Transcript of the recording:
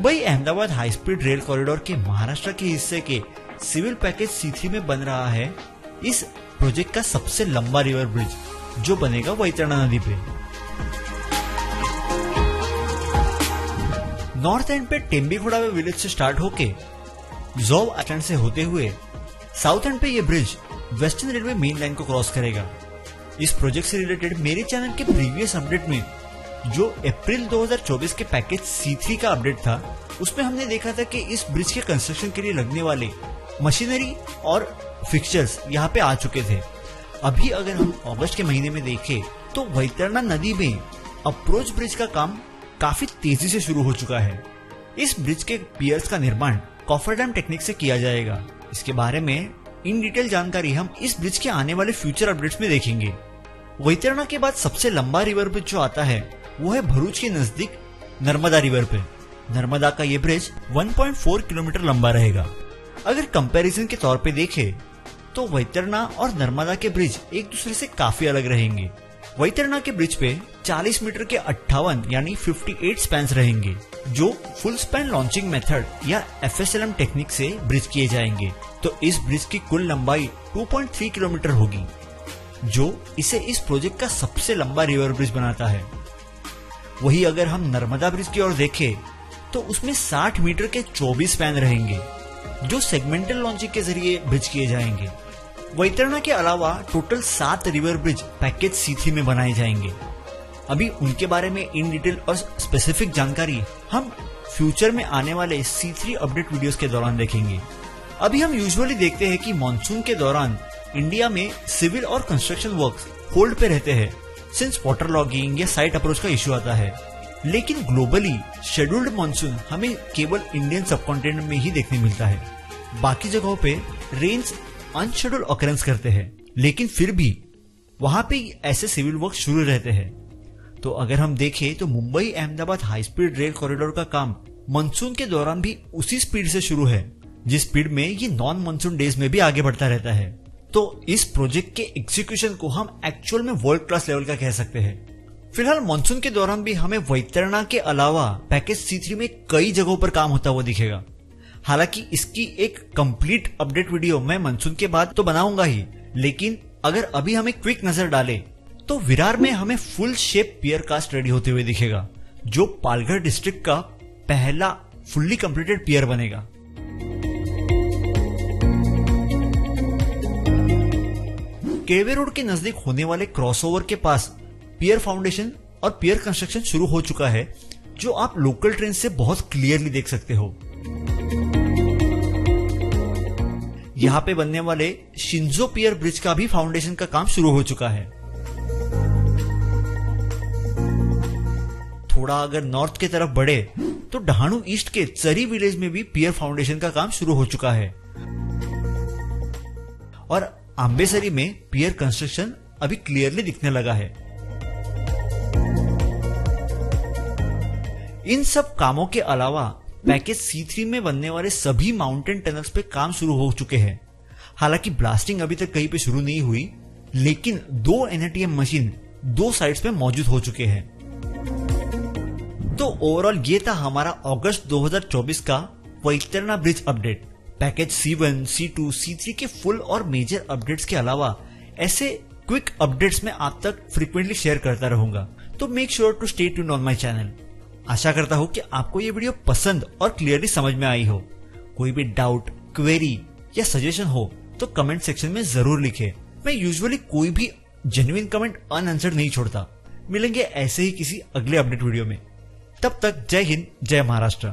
Mumbai Ahmedabad high speed rail corridor के महाराष्ट्र के हिस्से के सिविल पैकेज C3 में बन रहा है इस प्रोजेक्ट का सबसे लंबा रिवर ब्रिज, जो बनेगा वैतरणा नदी पे। नॉर्थ एंड पे टेम्बीखोड़ा विलेज से स्टार्ट होके जोव आइलैंड से होते हुए साउथ एंड पे ये bridge western railway main line को क्रॉस करेगा। इस प्रोजेक्ट से रिलेटेड मेरे चैनल के प्रीवियस अपडेट में जो अप्रैल 2024 के पैकेज C3 का अपडेट था, उसमें हमने देखा था कि इस ब्रिज के कंस्ट्रक्शन के लिए लगने वाले मशीनरी और फिक्चर्स यहाँ पे आ चुके थे। अभी अगर हम अगस्त के महीने में देखें तो वैतरणा नदी में अप्रोच ब्रिज का काम काफी तेजी से शुरू हो चुका है। इस ब्रिज के पियर्स का निर्माण कॉफरडैम टेक्निक से किया जाएगा। इसके बारे में इन डिटेल जानकारी हम इस ब्रिज के आने वाले फ्यूचर अपडेट्स में देखेंगे। वैतरणा के बाद सबसे लंबा रिवर ब्रिज जो आता है वो है भरूच के नजदीक नर्मदा रिवर पे। नर्मदा का ये ब्रिज 1.4 किलोमीटर लंबा रहेगा। अगर कंपैरिजन के तौर पे देखें तो वैतरणा और नर्मदा के ब्रिज एक दूसरे से काफी अलग रहेंगे। वैतरणा के ब्रिज पे 40 मीटर के 58 यानी 58 स्पैन्स रहेंगे, जो फुल स्पैन लॉन्चिंग मेथड या FSLM टेक्निक से ब्रिज किए जाएंगे। तो इस ब्रिज की कुल लंबाई 2.3 किलोमीटर होगी, जो इसे इस प्रोजेक्ट का सबसे लंबा रिवर ब्रिज बनाता है। वही अगर हम नर्मदा ब्रिज की ओर देखें तो उसमें 60 मीटर के 24 स्पैन रहेंगे, जो सेगमेंटल लॉन्चिंग के जरिए ब्रिज किए जाएंगे। वैतरणा के अलावा total 7 river bridge package C3 में बनाए जाएंगे। अभी उनके बारे में इन डिटेल और स्पेसिफिक जानकारी हम फ्यूचर में आने वाले C3 अपडेट वीडियोस के दौरान देखेंगे। अभी हम यूजुअली देखते हैं कि मानसून के दौरान इंडिया में सिविल और कंस्ट्रक्शन वर्क्स होल्ड पे रहते हैं, सिंस वाटर लॉगिंग या साइट अप्रोच का इश्यू आता है। लेकिन ग्लोबली शेड्यूल्ड मानसून हमें केवल इंडियन सबकॉन्टिनेंट में ही देखने मिलता है। बाकी जगहों पे रेन्स अनशेड्यूल्ड ऑकरेंस करते हैं, लेकिन फिर भी वहां पे ऐसे सिविल वर्क शुरू रहते हैं। तो अगर हम देखें तो Mumbai Ahmedabad high speed rail corridor का काम मानसून के दौरान भी उसी स्पीड से शुरू है, जिस स्पीड में ये नॉन मानसून डेज में भी आगे बढ़ता रहता है। तो इस प्रोजेक्ट के एग्जीक्यूशन को हम एक्चुअल में वर्ल्ड क्लास लेवल का कह सकते हैं। फिलहाल मानसून के दौरान भी हमें वैतरणा के अलावा पैकेज C3 में कई जगहों पर काम होता हुआ दिखेगा। हालांकि इसकी एक कंप्लीट अपडेट वीडियो मैं मानसून के बाद तो बनाऊंगा ही, लेकिन अगर अभी हमें क्विक नजर डाले तो विरार में हमें फुल शेप पियर कास्ट रेडी होते हुए दिखेगा, जो पालघर डिस्ट्रिक्ट का पहला फुल्ली कंप्लीटेड पियर बनेगा। केवे रोड के नजदीक होने वाले क्रॉसओवर के पास पियर फाउंडेशन और पियर कंस्ट्रक्शन शुरू हो चुका है, जो आप लोकल ट्रेन से बहुत क्लियरली देख सकते हो। यहाँ पे बनने वाले शिंजो पियर ब्रिज का भी फाउंडेशन का काम शुरू हो चुका है। थोड़ा अगर नॉर्थ की तरफ बढ़े तो डहाणू ईस्ट के चरी विलेज में भी पियर फाउंडेशन का काम शुरू हो चुका है, और आंबेसरी में पियर कंस्ट्रक्शन अभी क्लियरली दिखने लगा है। इन सब कामों के अलावा पैकेज C3 में बनने वाले सभी माउंटेन टनल्स पे काम शुरू हो चुके हैं। हालांकि ब्लास्टिंग अभी तक कहीं पे शुरू नहीं हुई, लेकिन 2 NATM मशीन 2 साइट्स पे मौजूद हो चुके हैं। तो ओवरऑल ये था हमारा अगस्त 2024 का Vaitarna bridge update. Package C1, C2, C3 के फुल और मेजर अपडेट्स के अलावा ऐसे क्विक अपडेट्स में आप तक फ्रीक्वेंटली शेयर करता रहूंगा। तो make sure to stay tuned on my channel. आशा करता हूं कि आपको ये वीडियो पसंद और क्लियरली समझ में आई हो। कोई भी डाउट, क्वेरी या सजेशन हो तो कमेंट सेक्शन में जरूर लिखें। मैं यूजुअली कोई भी जेन्युइन कमेंट अनआंसर्ड नहीं छोड़ता। मिलेंगे ऐसे ही किसी अगले अपडेट वीडियो में। तब तक जय हिंद, जय महाराष्ट्र।